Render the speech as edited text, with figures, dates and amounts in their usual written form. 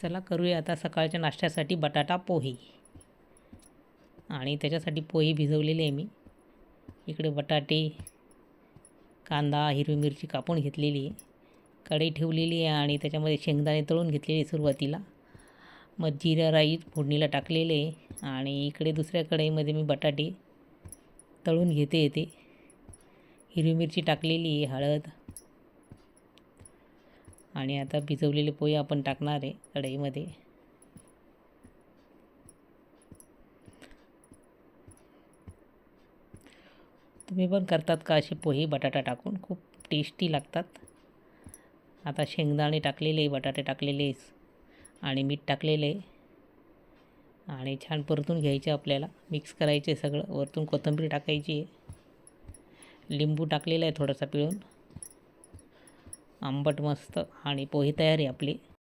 चला करूया आता सकाळच्या नाश्त्यासाठी बटाटा पोहे. आणि त्याच्यासाठी पोहे भिजवलेले आहे मी. इकडे बटाटे, कांदा, हिरवी मिरची कापून घेतलेली आहे. कढई ठेवलेली आहे आणि त्याच्यामध्ये शेंगदाणे तळून घेतलेले सुरुवातीला. मग जिरा राई फोडणीला टाकलेले आहे आणि इकडे दुसऱ्या कढईमध्ये मी बटाटे तळून घेते. हिरवी मिरची टाकलेली आहे, हळद आणि आता भिजवलेले पोहे आपण टाकणार आहे कढईमध्ये. तुम्ही पण करतात का असे पोहे बटाटा टाकून? खूप टेस्टी लागतात. आता शेंगदाणे टाकलेले, बटाटे टाकलेले आणि मीठ टाकलेले आणि छान परतून घ्यायचे. आपल्याला मिक्स करायचे सगळं. वरतून कोथिंबीर टाकायची आहे. लिंबू टाकलेला आहे थोडासा पिळून. आंबट मस्त आणि पोहे तयार आहे आपले.